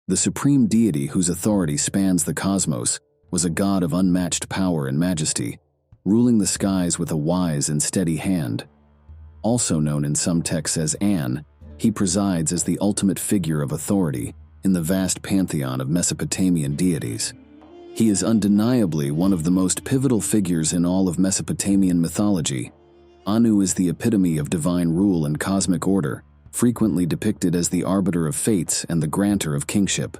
The supreme deity whose authority spans the cosmos was a god of unmatched power and majesty, ruling the skies with a wise and steady hand. Also known in some texts as An, he presides as the ultimate figure of authority in the vast pantheon of Mesopotamian deities. He is undeniably one of the most pivotal figures in all of Mesopotamian mythology. Anu is the epitome of divine rule and cosmic order, frequently depicted as the arbiter of fates and the grantor of kingship.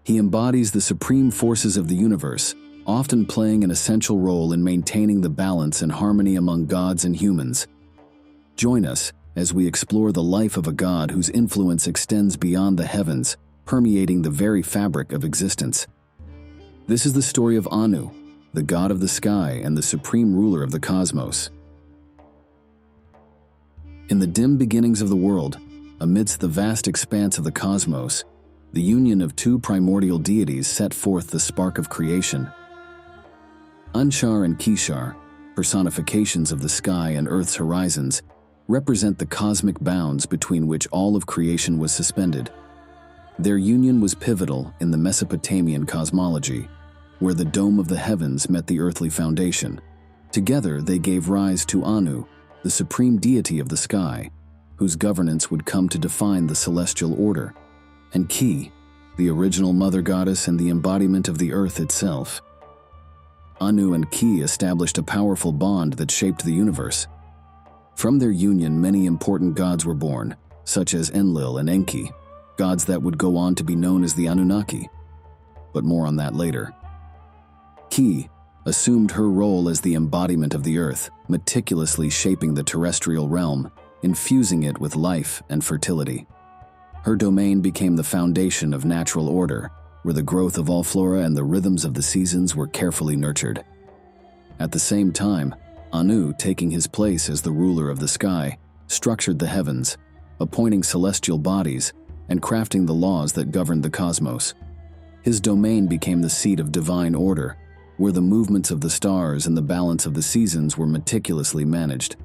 He embodies the supreme forces of the universe, often playing an essential role in maintaining the balance and harmony among gods and humans. Join us as we explore the life of a god whose influence extends beyond the heavens, permeating the very fabric of existence. This is the story of Anu, the god of the sky and the supreme ruler of the cosmos. In the dim beginnings of the world, amidst the vast expanse of the cosmos, the union of two primordial deities set forth the spark of creation. Anshar and Kishar, personifications of the sky and Earth's horizons, represent the cosmic bounds between which all of creation was suspended. Their union was pivotal in the Mesopotamian cosmology, where the dome of the heavens met the earthly foundation. Together they gave rise to Anu, the supreme deity of the sky, whose governance would come to define the celestial order, and Ki, the original mother goddess and the embodiment of the earth itself. Anu and Ki established a powerful bond that shaped the universe. From their union, many important gods were born, such as Enlil and Enki, gods that would go on to be known as the Anunnaki. But more on that later. Ki assumed her role as the embodiment of the earth, meticulously shaping the terrestrial realm, infusing it with life and fertility. Her domain became the foundation of natural order, where the growth of all flora and the rhythms of the seasons were carefully nurtured. At the same time, Anu, taking his place as the ruler of the sky, structured the heavens, appointing celestial bodies and crafting the laws that governed the cosmos. His domain became the seat of divine order, where the movements of the stars and the balance of the seasons were meticulously managed.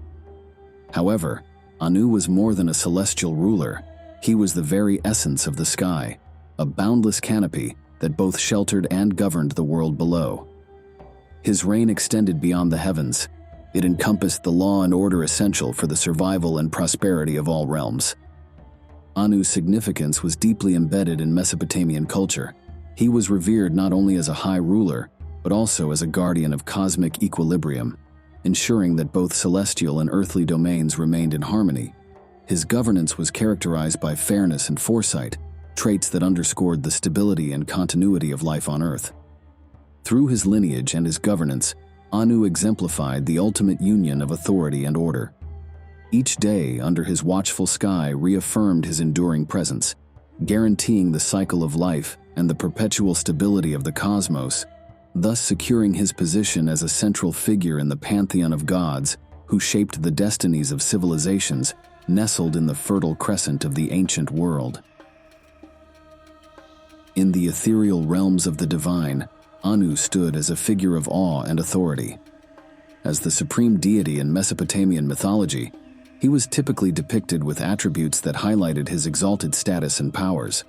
However, Anu was more than a celestial ruler. He was the very essence of the sky, a boundless canopy that both sheltered and governed the world below. His reign extended beyond the heavens. It encompassed the law and order essential for the survival and prosperity of all realms. Anu's significance was deeply embedded in Mesopotamian culture. He was revered not only as a high ruler, but also as a guardian of cosmic equilibrium, ensuring that both celestial and earthly domains remained in harmony. His governance was characterized by fairness and foresight, traits that underscored the stability and continuity of life on Earth. Through his lineage and his governance, Anu exemplified the ultimate union of authority and order. Each day under his watchful sky reaffirmed his enduring presence, guaranteeing the cycle of life and the perpetual stability of the cosmos, thus securing his position as a central figure in the pantheon of gods who shaped the destinies of civilizations nestled in the fertile crescent of the ancient world. In the ethereal realms of the divine, Anu stood as a figure of awe and authority. As the supreme deity in Mesopotamian mythology, he was typically depicted with attributes that highlighted his exalted status and powers.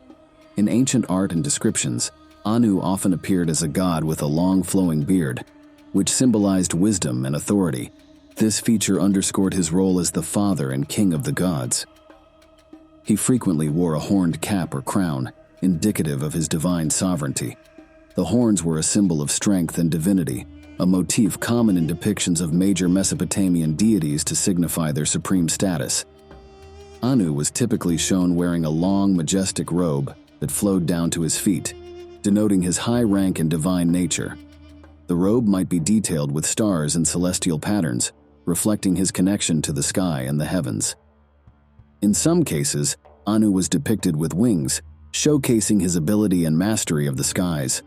In ancient art and descriptions, Anu often appeared as a god with a long flowing beard, which symbolized wisdom and authority. This feature underscored his role as the father and king of the gods. He frequently wore a horned cap or crown, indicative of his divine sovereignty. The horns were a symbol of strength and divinity, a motif common in depictions of major Mesopotamian deities to signify their supreme status. Anu was typically shown wearing a long, majestic robe that flowed down to his feet, denoting his high rank and divine nature. The robe might be detailed with stars and celestial patterns, reflecting his connection to the sky and the heavens. In some cases, Anu was depicted with wings, showcasing his ability and mastery of the skies.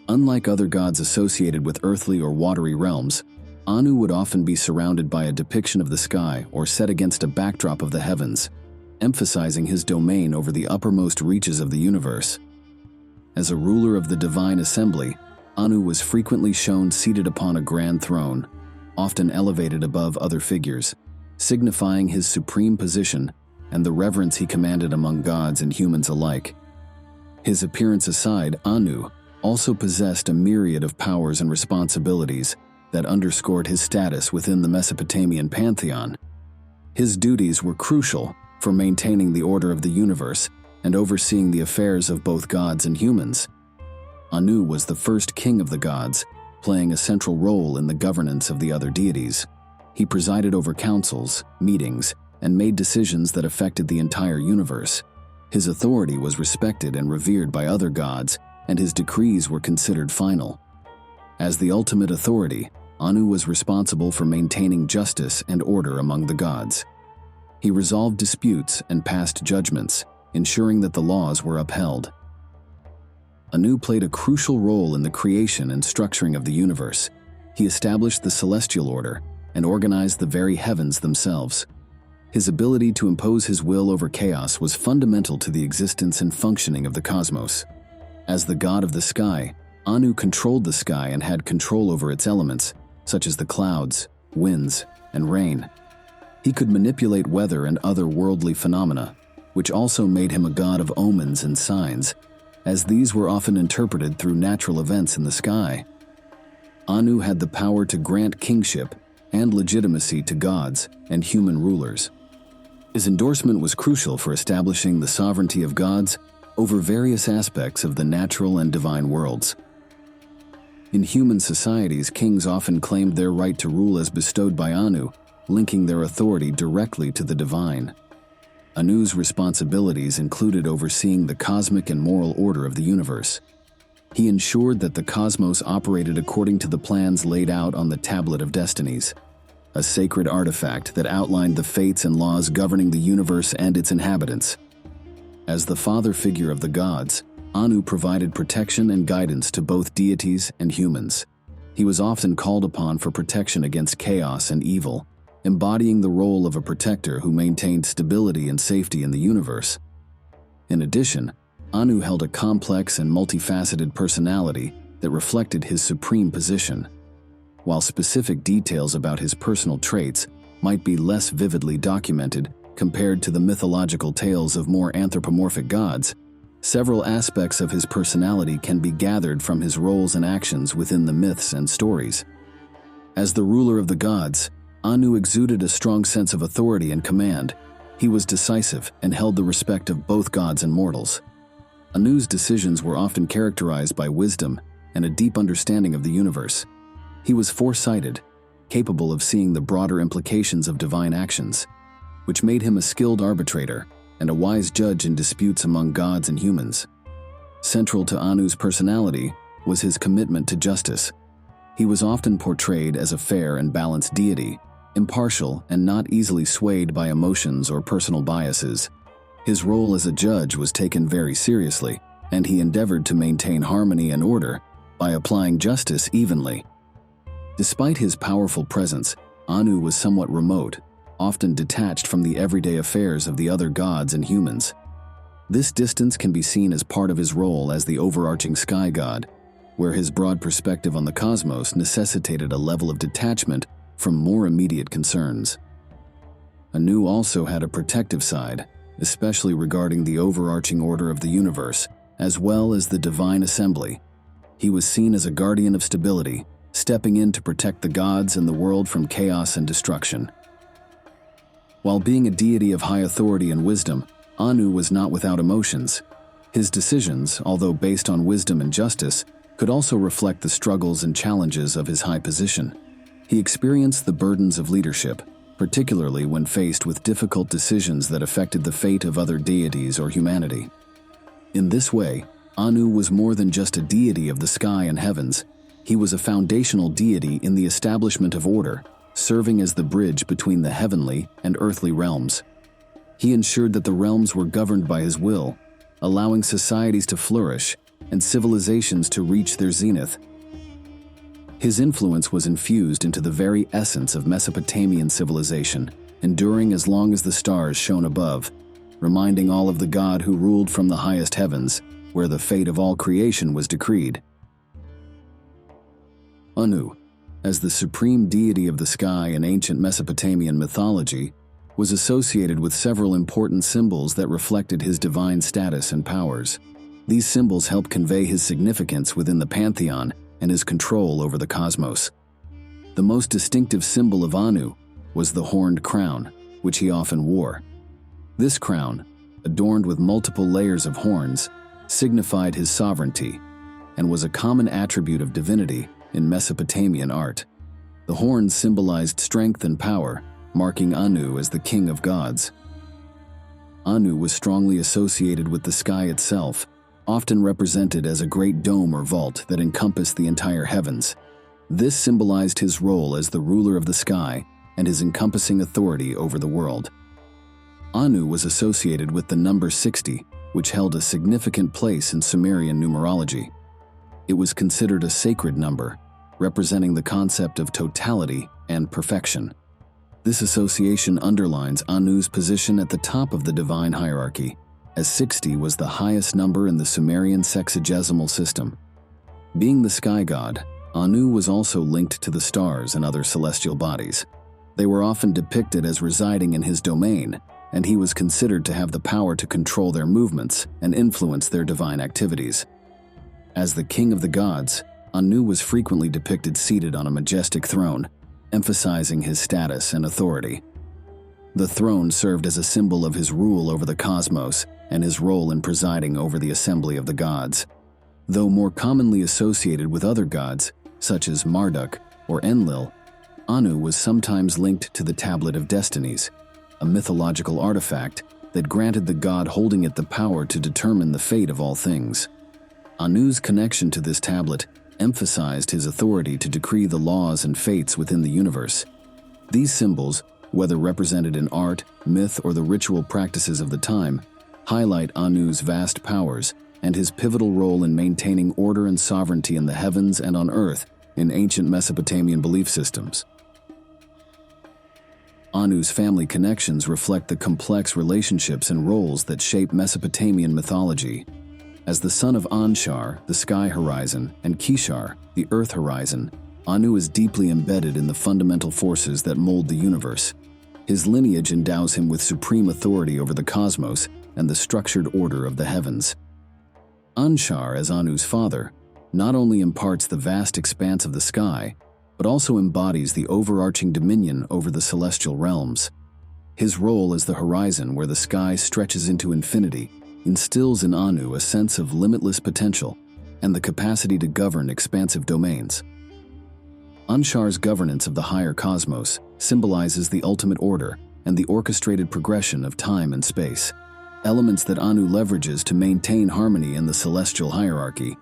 Unlike other gods associated with earthly or watery realms, Anu would often be surrounded by a depiction of the sky or set against a backdrop of the heavens, emphasizing his domain over the uppermost reaches of the universe. As a ruler of the divine assembly, Anu was frequently shown seated upon a grand throne, often elevated above other figures, signifying his supreme position and the reverence he commanded among gods and humans alike. His appearance aside, Anu also possessed a myriad of powers and responsibilities that underscored his status within the Mesopotamian pantheon. His duties were crucial for maintaining the order of the universe and overseeing the affairs of both gods and humans. Anu was the first king of the gods, playing a central role in the governance of the other deities. He presided over councils, meetings, and made decisions that affected the entire universe. His authority was respected and revered by other gods, and his decrees were considered final. As the ultimate authority, Anu was responsible for maintaining justice and order among the gods. He resolved disputes and passed judgments, ensuring that the laws were upheld. Anu played a crucial role in the creation and structuring of the universe. He established the celestial order and organized the very heavens themselves. His ability to impose his will over chaos was fundamental to the existence and functioning of the cosmos. As the god of the sky, Anu controlled the sky and had control over its elements, such as the clouds, winds, and rain. He could manipulate weather and other worldly phenomena, which also made him a god of omens and signs, as these were often interpreted through natural events in the sky. Anu had the power to grant kingship and legitimacy to gods and human rulers. His endorsement was crucial for establishing the sovereignty of gods over various aspects of the natural and divine worlds. In human societies, kings often claimed their right to rule as bestowed by Anu, linking their authority directly to the divine. Anu's responsibilities included overseeing the cosmic and moral order of the universe. He ensured that the cosmos operated according to the plans laid out on the Tablet of Destinies, a sacred artifact that outlined the fates and laws governing the universe and its inhabitants. As the father figure of the gods, Anu provided protection and guidance to both deities and humans. He was often called upon for protection against chaos and evil, embodying the role of a protector who maintained stability and safety in the universe. In addition, Anu held a complex and multifaceted personality that reflected his supreme position. While specific details about his personal traits might be less vividly documented compared to the mythological tales of more anthropomorphic gods, several aspects of his personality can be gathered from his roles and actions within the myths and stories. As the ruler of the gods, Anu exuded a strong sense of authority and command. He was decisive and held the respect of both gods and mortals. Anu's decisions were often characterized by wisdom and a deep understanding of the universe. He was foresighted, capable of seeing the broader implications of divine actions, which made him a skilled arbitrator and a wise judge in disputes among gods and humans. Central to Anu's personality was his commitment to justice. He was often portrayed as a fair and balanced deity, impartial and not easily swayed by emotions or personal biases. His role as a judge was taken very seriously, and he endeavored to maintain harmony and order by applying justice evenly. Despite his powerful presence, Anu was somewhat remote, often detached from the everyday affairs of the other gods and humans. This distance can be seen as part of his role as the overarching sky god, where his broad perspective on the cosmos necessitated a level of detachment from more immediate concerns. Anu also had a protective side, especially regarding the overarching order of the universe, as well as the divine assembly. He was seen as a guardian of stability, stepping in to protect the gods and the world from chaos and destruction. While being a deity of high authority and wisdom, Anu was not without emotions. His decisions, although based on wisdom and justice, could also reflect the struggles and challenges of his high position. He experienced the burdens of leadership, particularly when faced with difficult decisions that affected the fate of other deities or humanity. In this way, Anu was more than just a deity of the sky and heavens. He was a foundational deity in the establishment of order, serving as the bridge between the heavenly and earthly realms. He ensured that the realms were governed by his will, allowing societies to flourish and civilizations to reach their zenith. His influence was infused into the very essence of Mesopotamian civilization, enduring as long as the stars shone above, reminding all of the God who ruled from the highest heavens, where the fate of all creation was decreed. Anu, as the supreme deity of the sky in ancient Mesopotamian mythology, was associated with several important symbols that reflected his divine status and powers. These symbols help convey his significance within the pantheon and his control over the cosmos. The most distinctive symbol of Anu was the horned crown, which he often wore. This crown, adorned with multiple layers of horns, signified his sovereignty and was a common attribute of divinity in Mesopotamian art. The horns symbolized strength and power, marking Anu as the king of gods. Anu was strongly associated with the sky itself, often represented as a great dome or vault that encompassed the entire heavens. This symbolized his role as the ruler of the sky and his encompassing authority over the world. Anu was associated with the number 60, which held a significant place in Sumerian numerology. It was considered a sacred number, representing the concept of totality and perfection. This association underlines Anu's position at the top of the divine hierarchy, as 60 was the highest number in the Sumerian sexagesimal system. Being the sky god, Anu was also linked to the stars and other celestial bodies. They were often depicted as residing in his domain, and he was considered to have the power to control their movements and influence their divine activities. As the king of the gods, Anu was frequently depicted seated on a majestic throne, emphasizing his status and authority. The throne served as a symbol of his rule over the cosmos and his role in presiding over the assembly of the gods. Though more commonly associated with other gods, such as Marduk or Enlil, Anu was sometimes linked to the Tablet of Destinies, a mythological artifact that granted the god holding it the power to determine the fate of all things. Anu's connection to this tablet emphasized his authority to decree the laws and fates within the universe. These symbols, whether represented in art, myth, or the ritual practices of the time, highlight Anu's vast powers and his pivotal role in maintaining order and sovereignty in the heavens and on earth in ancient Mesopotamian belief systems. Anu's family connections reflect the complex relationships and roles that shape Mesopotamian mythology. As the son of Anshar, the sky horizon, and Kishar, the earth horizon, Anu is deeply embedded in the fundamental forces that mold the universe. His lineage endows him with supreme authority over the cosmos and the structured order of the heavens. Anshar, as Anu's father, not only imparts the vast expanse of the sky, but also embodies the overarching dominion over the celestial realms. His role as the horizon where the sky stretches into infinity instills in Anu a sense of limitless potential and the capacity to govern expansive domains. Anshar's governance of the higher cosmos symbolizes the ultimate order and the orchestrated progression of time and space, elements that Anu leverages to maintain harmony in the celestial hierarchy.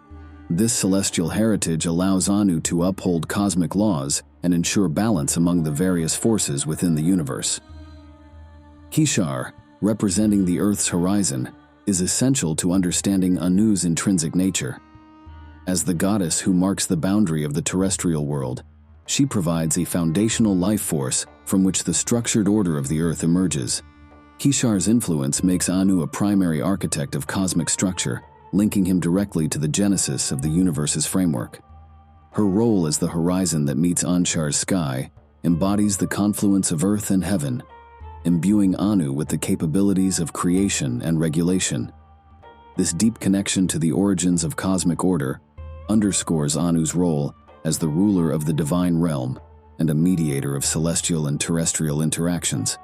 This celestial heritage allows Anu to uphold cosmic laws and ensure balance among the various forces within the universe. Kishar, representing the Earth's horizon, is essential to understanding Anu's intrinsic nature. As the goddess who marks the boundary of the terrestrial world, she provides a foundational life force from which the structured order of the Earth emerges. Kishar's influence makes Anu a primary architect of cosmic structure, linking him directly to the genesis of the universe's framework. Her role as the horizon that meets Anshar's sky embodies the confluence of earth and heaven, imbuing Anu with the capabilities of creation and regulation. This deep connection to the origins of cosmic order underscores Anu's role as the ruler of the divine realm and a mediator of celestial and terrestrial interactions.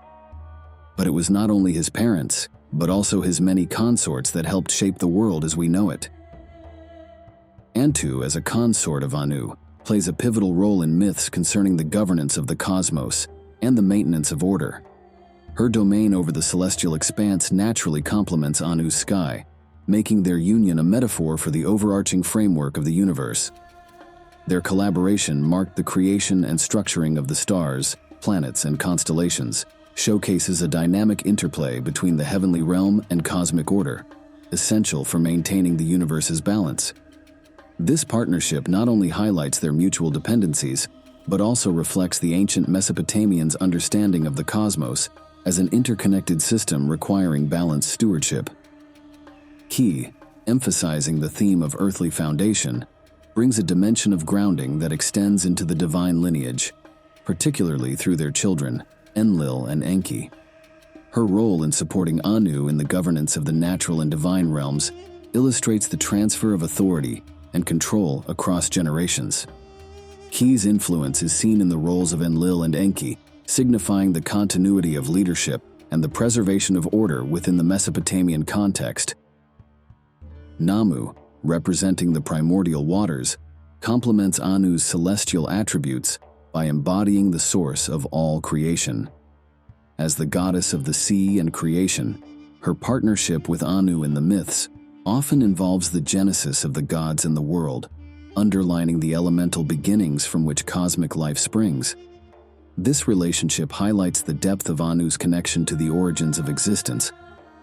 But it was not only his parents, but also his many consorts that helped shape the world as we know it. Antu, as a consort of Anu, plays a pivotal role in myths concerning the governance of the cosmos and the maintenance of order. Her domain over the celestial expanse naturally complements Anu's sky, making their union a metaphor for the overarching framework of the universe. Their collaboration marked the creation and structuring of the stars, planets, and constellations, showcases a dynamic interplay between the heavenly realm and cosmic order, essential for maintaining the universe's balance. This partnership not only highlights their mutual dependencies, but also reflects the ancient Mesopotamians' understanding of the cosmos as an interconnected system requiring balanced stewardship. Ki, emphasizing the theme of earthly foundation, brings a dimension of grounding that extends into the divine lineage, particularly through their children, Enlil and Enki. Her role in supporting Anu in the governance of the natural and divine realms illustrates the transfer of authority and control across generations. Ki's influence is seen in the roles of Enlil and Enki, signifying the continuity of leadership and the preservation of order within the Mesopotamian context. Namu, representing the primordial waters, complements Anu's celestial attributes by embodying the source of all creation. As the goddess of the sea and creation, her partnership with Anu in the myths often involves the genesis of the gods in the world, underlining the elemental beginnings from which cosmic life springs. This relationship highlights the depth of Anu's connection to the origins of existence,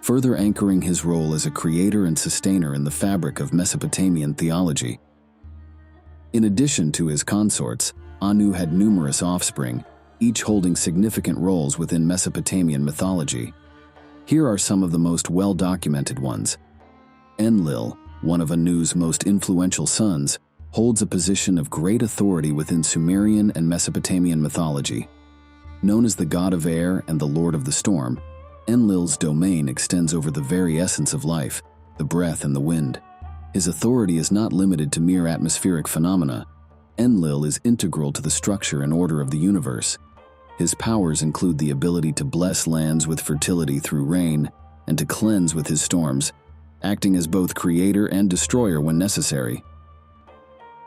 further anchoring his role as a creator and sustainer in the fabric of Mesopotamian theology. In addition to his consorts, Anu had numerous offspring, each holding significant roles within Mesopotamian mythology. Here are some of the most well-documented ones. Enlil, one of Anu's most influential sons, holds a position of great authority within Sumerian and Mesopotamian mythology. Known as the god of air and the lord of the storm, Enlil's domain extends over the very essence of life, the breath and the wind. His authority is not limited to mere atmospheric phenomena. Enlil is integral to the structure and order of the universe. His powers include the ability to bless lands with fertility through rain and to cleanse with his storms, acting as both creator and destroyer when necessary.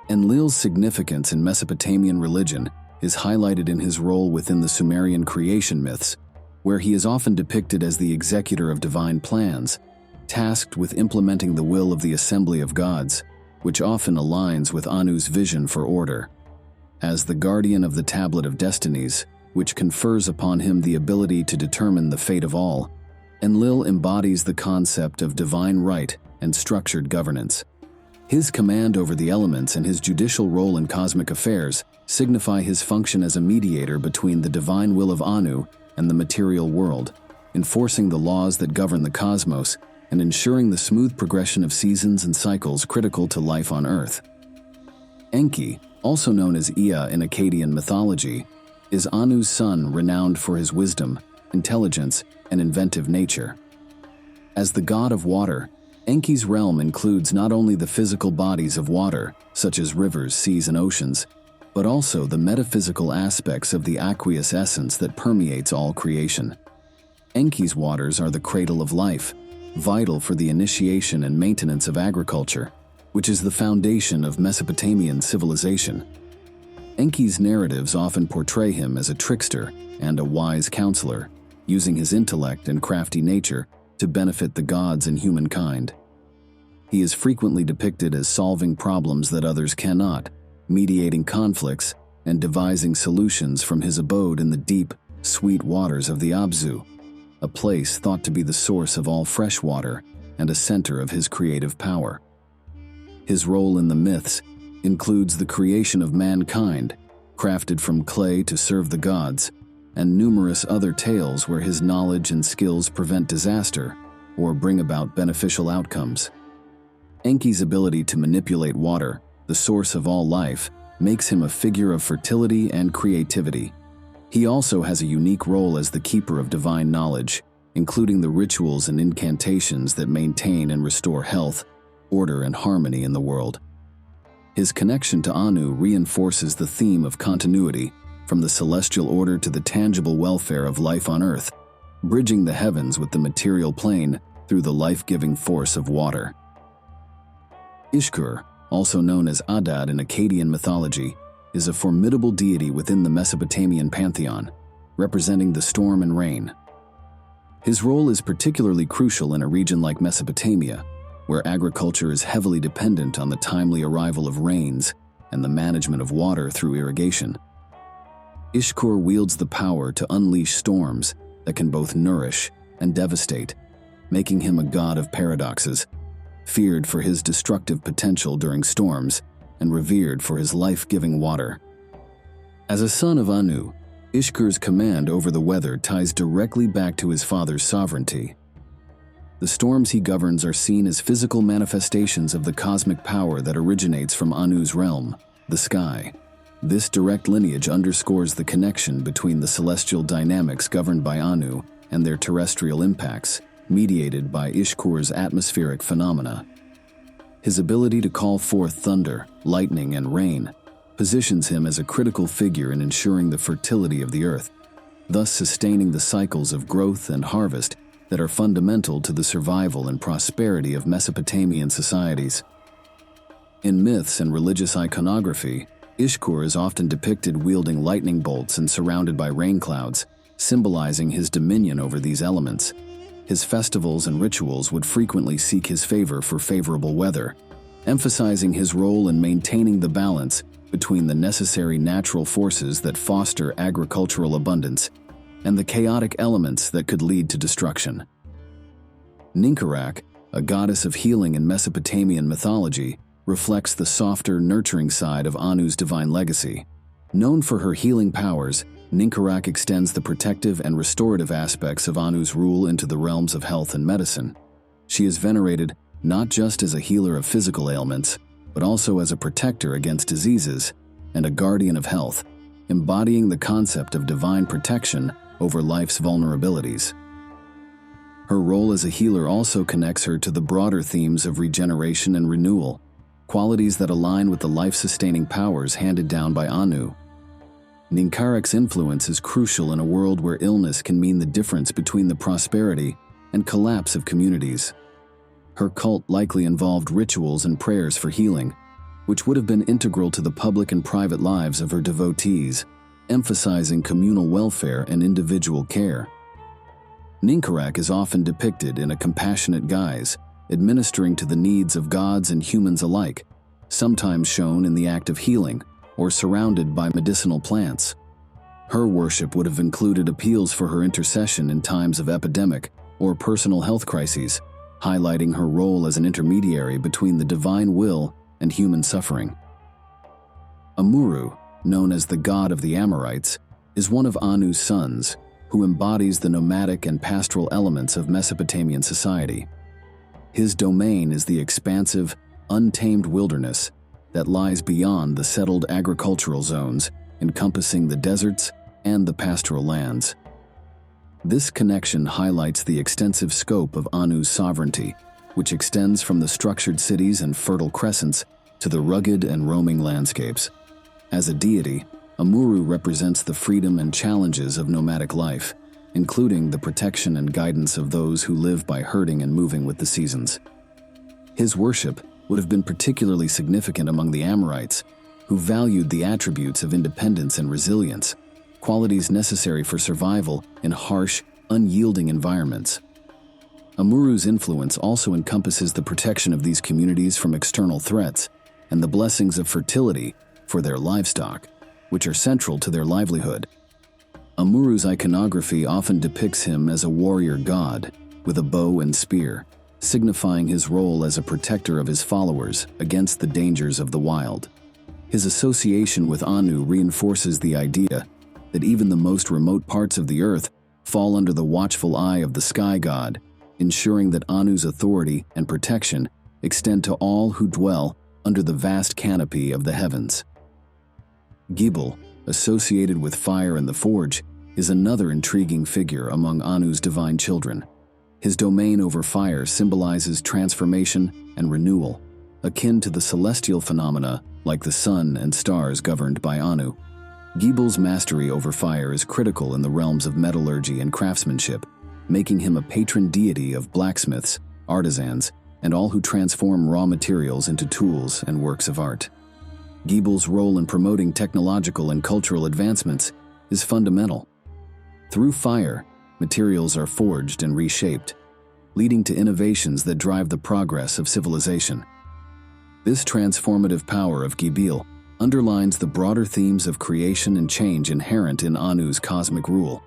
Enlil's significance in Mesopotamian religion is highlighted in his role within the Sumerian creation myths, where he is often depicted as the executor of divine plans, tasked with implementing the will of the assembly of gods, which often aligns with Anu's vision for order. As the guardian of the Tablet of Destinies, which confers upon him the ability to determine the fate of all, Enlil embodies the concept of divine right and structured governance. His command over the elements and his judicial role in cosmic affairs signify his function as a mediator between the divine will of Anu and the material world, enforcing the laws that govern the cosmos and ensuring the smooth progression of seasons and cycles critical to life on Earth. Enki, also known as Ea in Akkadian mythology, is Anu's son renowned for his wisdom, intelligence, and inventive nature. As the god of water, Enki's realm includes not only the physical bodies of water, such as rivers, seas, and oceans, but also the metaphysical aspects of the aqueous essence that permeates all creation. Enki's waters are the cradle of life, vital for the initiation and maintenance of agriculture, which is the foundation of Mesopotamian civilization. Enki's narratives often portray him as a trickster and a wise counselor, using his intellect and crafty nature to benefit the gods and humankind. He is frequently depicted as solving problems that others cannot, mediating conflicts, and devising solutions from his abode in the deep, sweet waters of the Abzu, a place thought to be the source of all fresh water and a center of his creative power. His role in the myths includes the creation of mankind, crafted from clay to serve the gods, and numerous other tales where his knowledge and skills prevent disaster or bring about beneficial outcomes. Enki's ability to manipulate water, the source of all life, makes him a figure of fertility and creativity. He also has a unique role as the keeper of divine knowledge, including the rituals and incantations that maintain and restore health, order, and harmony in the world. His connection to Anu reinforces the theme of continuity, from the celestial order to the tangible welfare of life on Earth, bridging the heavens with the material plane through the life-giving force of water. Ishkur, also known as Adad in Akkadian mythology, is a formidable deity within the Mesopotamian pantheon, representing the storm and rain. His role is particularly crucial in a region like Mesopotamia, where agriculture is heavily dependent on the timely arrival of rains and the management of water through irrigation. Ishkur wields the power to unleash storms that can both nourish and devastate, making him a god of paradoxes, feared for his destructive potential during storms and revered for his life-giving water. As a son of Anu, Ishkur's command over the weather ties directly back to his father's sovereignty. The storms he governs are seen as physical manifestations of the cosmic power that originates from Anu's realm, the sky. This direct lineage underscores the connection between the celestial dynamics governed by Anu and their terrestrial impacts, mediated by Ishkur's atmospheric phenomena. His ability to call forth thunder, lightning, and rain positions him as a critical figure in ensuring the fertility of the earth, thus sustaining the cycles of growth and harvest that are fundamental to the survival and prosperity of Mesopotamian societies. In myths and religious iconography, Ishkur is often depicted wielding lightning bolts and surrounded by rain clouds, symbolizing his dominion over these elements. His festivals and rituals would frequently seek his favor for favorable weather, emphasizing his role in maintaining the balance between the necessary natural forces that foster agricultural abundance and the chaotic elements that could lead to destruction. Ninkarak, a goddess of healing in Mesopotamian mythology, reflects the softer, nurturing side of Anu's divine legacy. Known for her healing powers, Ninkarak extends the protective and restorative aspects of Anu's rule into the realms of health and medicine. She is venerated not just as a healer of physical ailments, but also as a protector against diseases and a guardian of health, embodying the concept of divine protection over life's vulnerabilities. Her role as a healer also connects her to the broader themes of regeneration and renewal, qualities that align with the life-sustaining powers handed down by Anu. Ninkarak's influence is crucial in a world where illness can mean the difference between the prosperity and collapse of communities. Her cult likely involved rituals and prayers for healing, which would have been integral to the public and private lives of her devotees, emphasizing communal welfare and individual care. Ninkarak is often depicted in a compassionate guise, administering to the needs of gods and humans alike, sometimes shown in the act of healing or surrounded by medicinal plants. Her worship would have included appeals for her intercession in times of epidemic or personal health crises, highlighting her role as an intermediary between the divine will and human suffering. Amuru, known as the god of the Amorites, is one of Anu's sons, who embodies the nomadic and pastoral elements of Mesopotamian society. His domain is the expansive, untamed wilderness that lies beyond the settled agricultural zones, encompassing the deserts and the pastoral lands. This connection highlights the extensive scope of Anu's sovereignty, which extends from the structured cities and fertile crescents to the rugged and roaming landscapes. As a deity, Amuru represents the freedom and challenges of nomadic life, including the protection and guidance of those who live by herding and moving with the seasons. His worship would have been particularly significant among the Amorites, who valued the attributes of independence and resilience, qualities necessary for survival in harsh, unyielding environments. Amuru's influence also encompasses the protection of these communities from external threats and the blessings of fertility for their livestock, which are central to their livelihood. Amuru's iconography often depicts him as a warrior god with a bow and spear, signifying his role as a protector of his followers against the dangers of the wild. His association with Anu reinforces the idea that even the most remote parts of the earth fall under the watchful eye of the sky god, ensuring that Anu's authority and protection extend to all who dwell under the vast canopy of the heavens. Gibel, associated with fire and the forge, is another intriguing figure among Anu's divine children. His domain over fire symbolizes transformation and renewal, akin to the celestial phenomena like the sun and stars governed by Anu. Gibel's mastery over fire is critical in the realms of metallurgy and craftsmanship, making him a patron deity of blacksmiths, artisans, and all who transform raw materials into tools and works of art. Gibel's role in promoting technological and cultural advancements is fundamental. Through fire, materials are forged and reshaped, leading to innovations that drive the progress of civilization. This transformative power of Gibel underlines the broader themes of creation and change inherent in Anu's cosmic rule.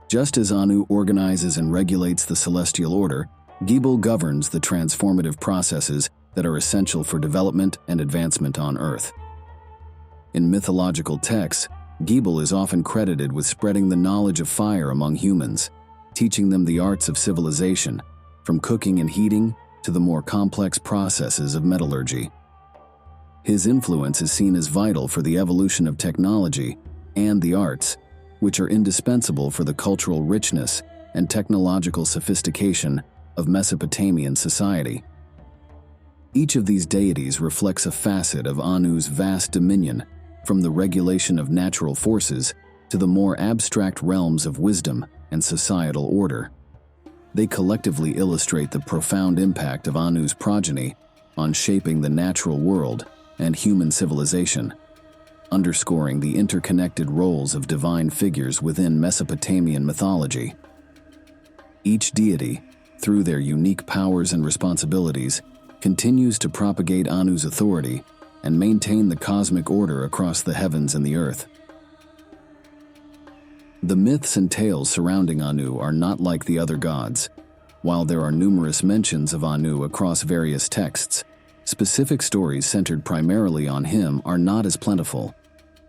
Just as Anu organizes and regulates the celestial order, Gibel governs the transformative processes that are essential for development and advancement on Earth. In mythological texts, Gibel is often credited with spreading the knowledge of fire among humans, teaching them the arts of civilization, from cooking and heating to the more complex processes of metallurgy. His influence is seen as vital for the evolution of technology and the arts, which are indispensable for the cultural richness and technological sophistication of Mesopotamian society. Each of these deities reflects a facet of Anu's vast dominion, from the regulation of natural forces to the more abstract realms of wisdom and societal order. They collectively illustrate the profound impact of Anu's progeny on shaping the natural world and human civilization, underscoring the interconnected roles of divine figures within Mesopotamian mythology. Each deity, through their unique powers and responsibilities, continues to propagate Anu's authority and maintain the cosmic order across the heavens and the earth. The myths and tales surrounding Anu are not like the other gods. While there are numerous mentions of Anu across various texts, specific stories centered primarily on him are not as plentiful,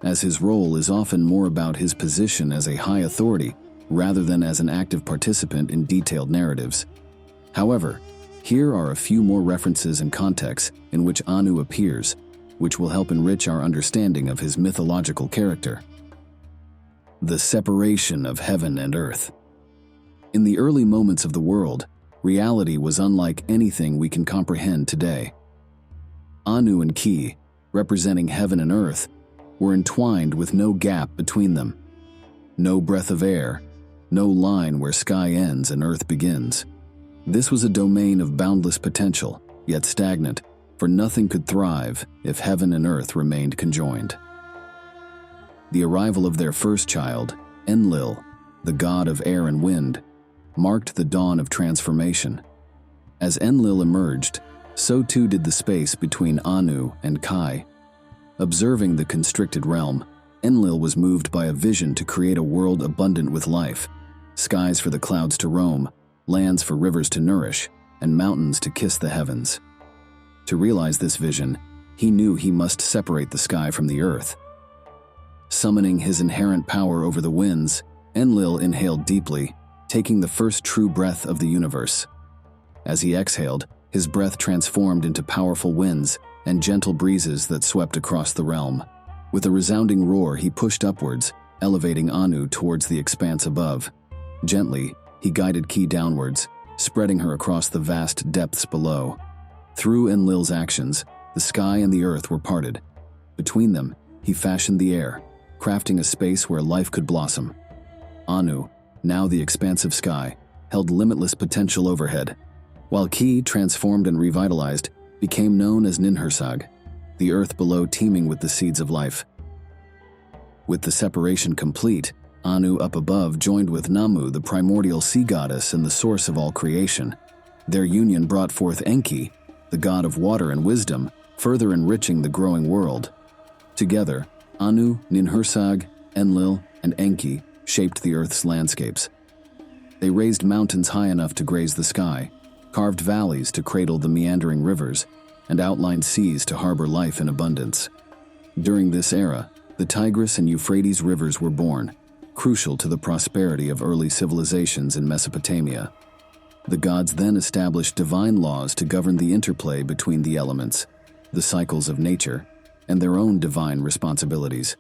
as his role is often more about his position as a high authority rather than as an active participant in detailed narratives. However, here are a few more references and contexts in which Anu appears, which will help enrich our understanding of his mythological character. The separation of heaven and earth. In the early moments of the world, reality was unlike anything we can comprehend today. Anu and Ki, representing heaven and earth, were entwined with no gap between them. No breath of air, no line where sky ends and earth begins. This was a domain of boundless potential, yet stagnant, for nothing could thrive if heaven and earth remained conjoined. The arrival of their first child, Enlil, the god of air and wind, marked the dawn of transformation. As Enlil emerged, so too did the space between Anu and Kai. Observing the constricted realm, Enlil was moved by a vision to create a world abundant with life, skies for the clouds to roam, lands for rivers to nourish, and mountains to kiss the heavens. To realize this vision, he knew he must separate the sky from the earth. Summoning his inherent power over the winds, Enlil inhaled deeply, taking the first true breath of the universe. As he exhaled, his breath transformed into powerful winds and gentle breezes that swept across the realm. With a resounding roar, he pushed upwards, elevating Anu towards the expanse above. Gently, he guided Ki downwards, spreading her across the vast depths below. Through Enlil's actions, the sky and the earth were parted. Between them, he fashioned the air, crafting a space where life could blossom. Anu, now the expansive sky, held limitless potential overhead, while Ki, transformed and revitalized, became known as Ninhursag, the earth below teeming with the seeds of life. With the separation complete, Anu up above joined with Namu, the primordial sea goddess and the source of all creation. Their union brought forth Enki, the god of water and wisdom, further enriching the growing world. Together, Anu, Ninhursag, Enlil, and Enki shaped the earth's landscapes. They raised mountains high enough to graze the sky, carved valleys to cradle the meandering rivers, and outlined seas to harbor life in abundance. During this era, the Tigris and Euphrates rivers were born, crucial to the prosperity of early civilizations in Mesopotamia. The gods then established divine laws to govern the interplay between the elements, the cycles of nature, and their own divine responsibilities.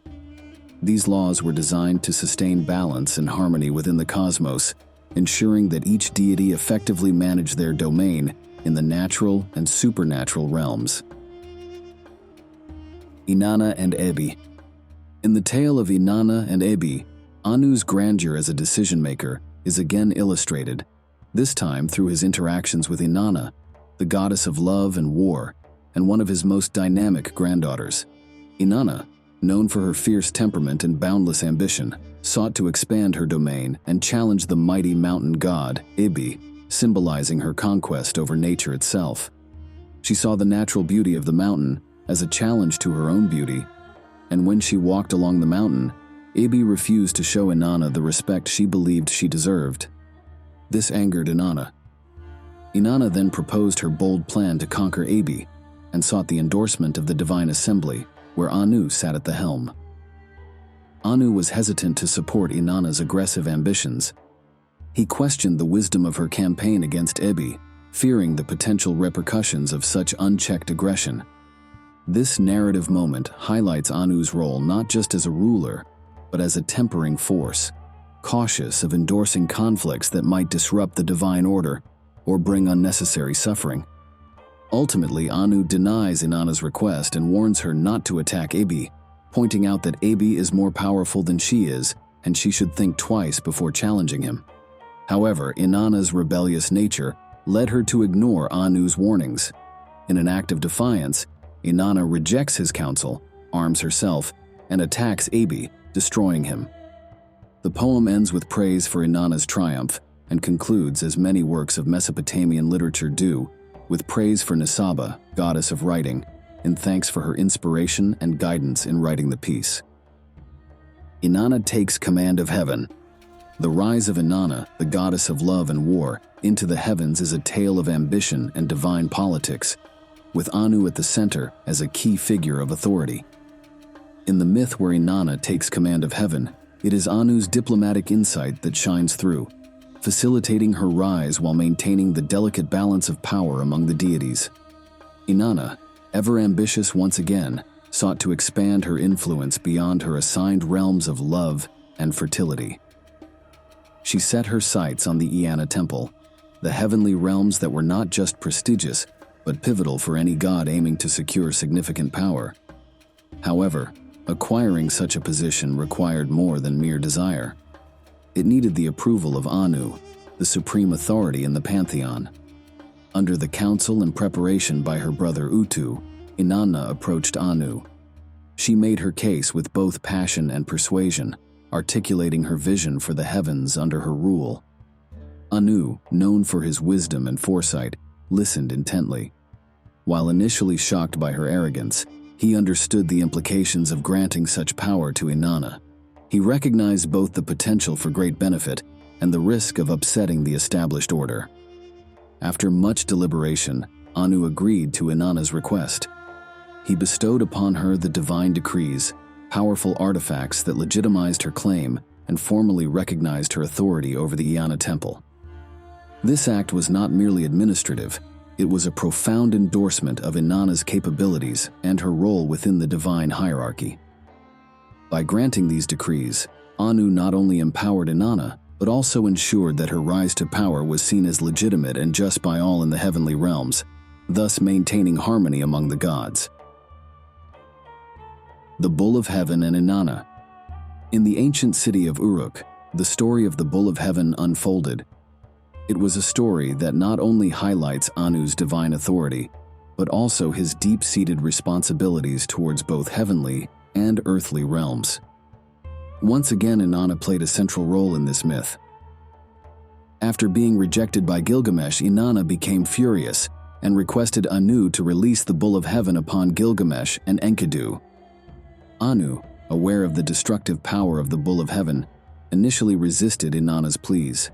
These laws were designed to sustain balance and harmony within the cosmos, ensuring that each deity effectively managed their domain in the natural and supernatural realms. Inanna and Ebih. In the tale of Inanna and Ebih, Anu's grandeur as a decision-maker is again illustrated, this time through his interactions with Inanna, the goddess of love and war, and one of his most dynamic granddaughters. Inanna, known for her fierce temperament and boundless ambition, sought to expand her domain and challenge the mighty mountain god, Ebih, symbolizing her conquest over nature itself. She saw the natural beauty of the mountain as a challenge to her own beauty, and when she walked along the mountain, Ebih refused to show Inanna the respect she believed she deserved. This angered Inanna. Inanna then proposed her bold plan to conquer Ebih and sought the endorsement of the Divine Assembly, where Anu sat at the helm. Anu was hesitant to support Inanna's aggressive ambitions. He questioned the wisdom of her campaign against Ebih, fearing the potential repercussions of such unchecked aggression. This narrative moment highlights Anu's role not just as a ruler, but as a tempering force, cautious of endorsing conflicts that might disrupt the divine order or bring unnecessary suffering. Ultimately, Anu denies Inanna's request and warns her not to attack Ebih, pointing out that Ebih is more powerful than she is and she should think twice before challenging him. However, Inanna's rebellious nature led her to ignore Anu's warnings. In an act of defiance, Inanna rejects his counsel, arms herself, and attacks Ebih, destroying him. The poem ends with praise for Inanna's triumph and concludes, as many works of Mesopotamian literature do, with praise for Nisaba, goddess of writing, in thanks for her inspiration and guidance in writing the piece. Inanna takes command of heaven. The rise of Inanna, the goddess of love and war, into the heavens is a tale of ambition and divine politics, with Anu at the center as a key figure of authority. In the myth where Inanna takes command of heaven, it is Anu's diplomatic insight that shines through, facilitating her rise while maintaining the delicate balance of power among the deities. Inanna, ever ambitious once again, sought to expand her influence beyond her assigned realms of love and fertility. She set her sights on the Inanna temple, the heavenly realms that were not just prestigious, but pivotal for any god aiming to secure significant power. However, acquiring such a position required more than mere desire. It needed the approval of Anu, the supreme authority in the pantheon. Under the counsel and preparation by her brother Utu, Inanna approached Anu. She made her case with both passion and persuasion, articulating her vision for the heavens under her rule. Anu, known for his wisdom and foresight, listened intently. While initially shocked by her arrogance, he understood the implications of granting such power to Inanna. He recognized both the potential for great benefit and the risk of upsetting the established order. After much deliberation, Anu agreed to Inanna's request. He bestowed upon her the divine decrees, powerful artifacts that legitimized her claim and formally recognized her authority over the Inanna temple. This act was not merely administrative, it was a profound endorsement of Inanna's capabilities and her role within the divine hierarchy. By granting these decrees, Anu not only empowered Inanna, but also ensured that her rise to power was seen as legitimate and just by all in the heavenly realms, thus maintaining harmony among the gods. The Bull of Heaven and Inanna. In the ancient city of Uruk, the story of the Bull of Heaven unfolded. It was a story that not only highlights Anu's divine authority, but also his deep-seated responsibilities towards both heavenly and earthly realms. Once again, Inanna played a central role in this myth. After being rejected by Gilgamesh, Inanna became furious and requested Anu to release the Bull of Heaven upon Gilgamesh and Enkidu. Anu, aware of the destructive power of the Bull of Heaven, initially resisted Inanna's pleas.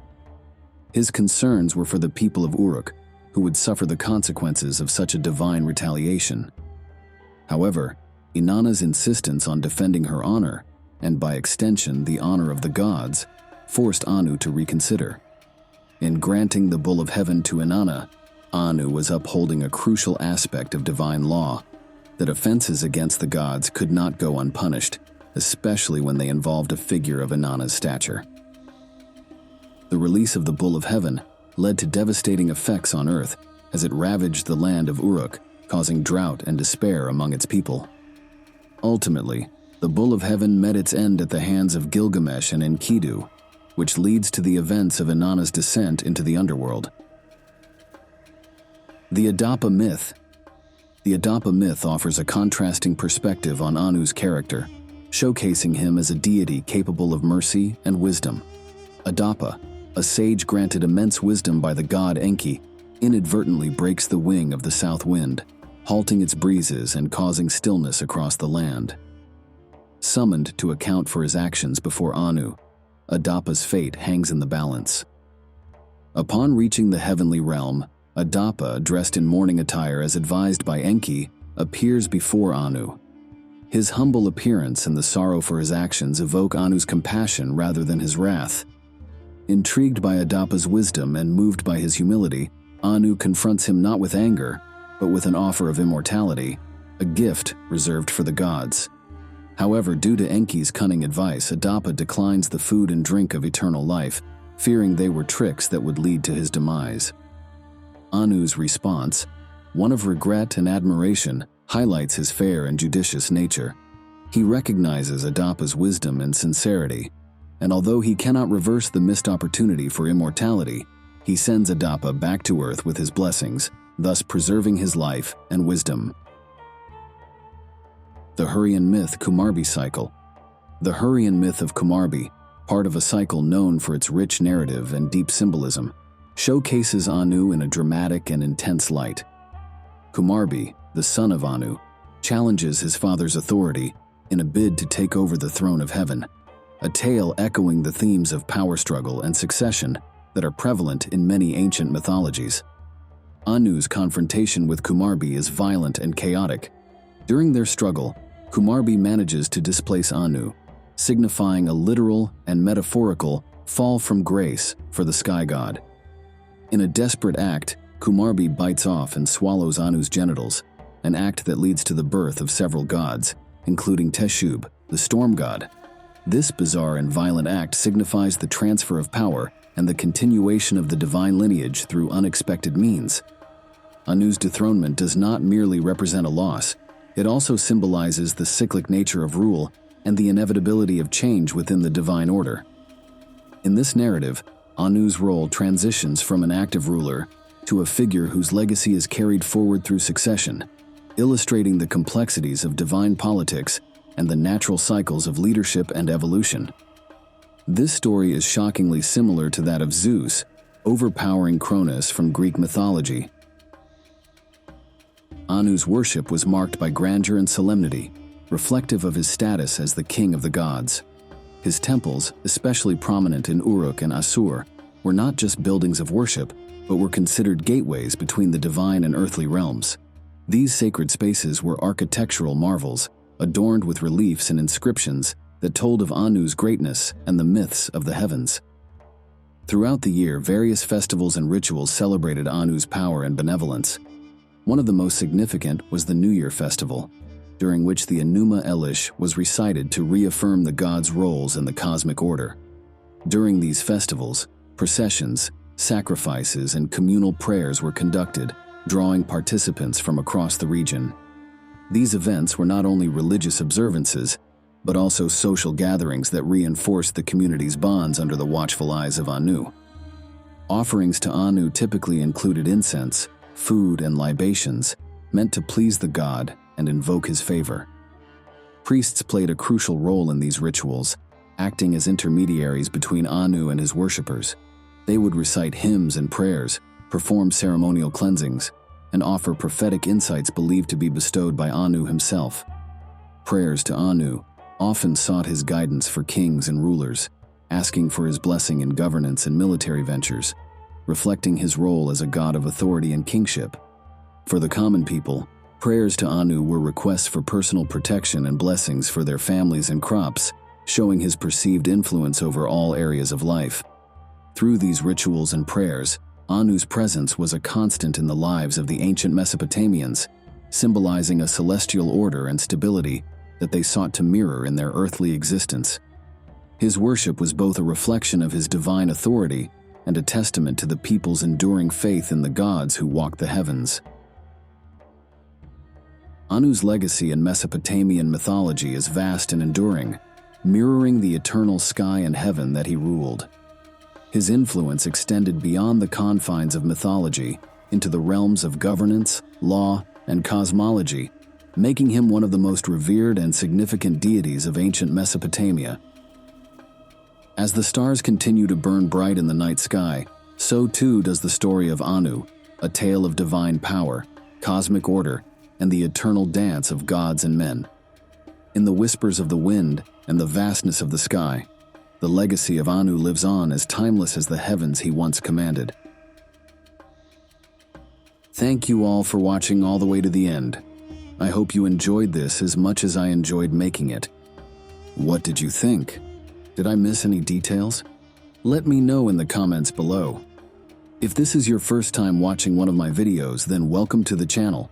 His concerns were for the people of Uruk, who would suffer the consequences of such a divine retaliation. However, Inanna's insistence on defending her honor, and by extension the honor of the gods, forced Anu to reconsider. In granting the Bull of Heaven to Inanna, Anu was upholding a crucial aspect of divine law, that offenses against the gods could not go unpunished, especially when they involved a figure of Inanna's stature. The release of the Bull of Heaven led to devastating effects on Earth as it ravaged the land of Uruk, causing drought and despair among its people. Ultimately, the Bull of Heaven met its end at the hands of Gilgamesh and Enkidu, which leads to the events of Inanna's descent into the underworld. The Adapa Myth. The Adapa Myth offers a contrasting perspective on Anu's character, showcasing him as a deity capable of mercy and wisdom. Adapa, a sage granted immense wisdom by the god Enki, inadvertently breaks the wing of the south wind, halting its breezes and causing stillness across the land. Summoned to account for his actions before Anu, Adapa's fate hangs in the balance. Upon reaching the heavenly realm, Adapa, dressed in mourning attire as advised by Enki, appears before Anu. His humble appearance and the sorrow for his actions evoke Anu's compassion rather than his wrath. Intrigued by Adapa's wisdom and moved by his humility, Anu confronts him not with anger, but with an offer of immortality, a gift reserved for the gods. However, due to Enki's cunning advice, Adapa declines the food and drink of eternal life, fearing they were tricks that would lead to his demise. Anu's response, one of regret and admiration, highlights his fair and judicious nature. He recognizes Adapa's wisdom and sincerity, and although he cannot reverse the missed opportunity for immortality, he sends Adapa back to Earth with his blessings, thus preserving his life and wisdom. The Hurrian myth Kumarbi cycle. The Hurrian myth of Kumarbi, part of a cycle known for its rich narrative and deep symbolism, showcases Anu in a dramatic and intense light. Kumarbi, the son of Anu, challenges his father's authority in a bid to take over the throne of heaven, a tale echoing the themes of power struggle and succession that are prevalent in many ancient mythologies. Anu's confrontation with Kumarbi is violent and chaotic. During their struggle, Kumarbi manages to displace Anu, signifying a literal and metaphorical fall from grace for the sky god. In a desperate act, Kumarbi bites off and swallows Anu's genitals, an act that leads to the birth of several gods, including Teshub, the storm god. This bizarre and violent act signifies the transfer of power and the continuation of the divine lineage through unexpected means. Anu's dethronement does not merely represent a loss, it also symbolizes the cyclic nature of rule and the inevitability of change within the divine order. In this narrative, Anu's role transitions from an active ruler to a figure whose legacy is carried forward through succession, illustrating the complexities of divine politics and the natural cycles of leadership and evolution. This story is shockingly similar to that of Zeus, overpowering Cronus from Greek mythology. Anu's worship was marked by grandeur and solemnity, reflective of his status as the king of the gods. His temples, especially prominent in Uruk and Asur, were not just buildings of worship, but were considered gateways between the divine and earthly realms. These sacred spaces were architectural marvels, adorned with reliefs and inscriptions that told of Anu's greatness and the myths of the heavens. Throughout the year, various festivals and rituals celebrated Anu's power and benevolence. One of the most significant was the New Year festival, during which the Enuma Elish was recited to reaffirm the god's roles in the cosmic order. During these festivals, processions, sacrifices, and communal prayers were conducted, drawing participants from across the region. These events were not only religious observances, but also social gatherings that reinforced the community's bonds under the watchful eyes of Anu. Offerings to Anu typically included incense, food, and libations, meant to please the god and invoke his favor. Priests played a crucial role in these rituals, acting as intermediaries between Anu and his worshippers. They would recite hymns and prayers, perform ceremonial cleansings, and offer prophetic insights believed to be bestowed by Anu himself. Prayers to Anu often sought his guidance for kings and rulers, asking for his blessing in governance and military ventures, reflecting his role as a god of authority and kingship. For the common people, prayers to Anu were requests for personal protection and blessings for their families and crops, showing his perceived influence over all areas of life. Through these rituals and prayers, Anu's presence was a constant in the lives of the ancient Mesopotamians, symbolizing a celestial order and stability that they sought to mirror in their earthly existence. His worship was both a reflection of his divine authority and a testament to the people's enduring faith in the gods who walk the heavens. Anu's legacy in Mesopotamian mythology is vast and enduring, mirroring the eternal sky and heaven that he ruled. His influence extended beyond the confines of mythology into the realms of governance, law, and cosmology, making him one of the most revered and significant deities of ancient Mesopotamia. As the stars continue to burn bright in the night sky, so too does the story of Anu, a tale of divine power, cosmic order, and the eternal dance of gods and men. In the whispers of the wind and the vastness of the sky, the legacy of Anu lives on as timeless as the heavens he once commanded. Thank you all for watching all the way to the end. I hope you enjoyed this as much as I enjoyed making it. What did you think? Did I miss any details? Let me know in the comments below. If this is your first time watching one of my videos, then welcome to the channel.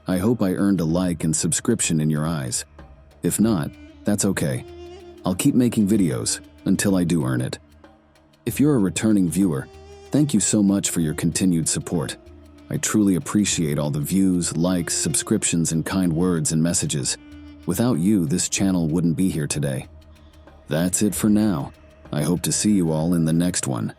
I hope I earned a like and subscription in your eyes. If not, that's okay. I'll keep making videos until I do earn it. If you're a returning viewer, thank you so much for your continued support. I truly appreciate all the views, likes, subscriptions, and kind words and messages. Without you, this channel wouldn't be here today. That's it for now. I hope to see you all in the next one.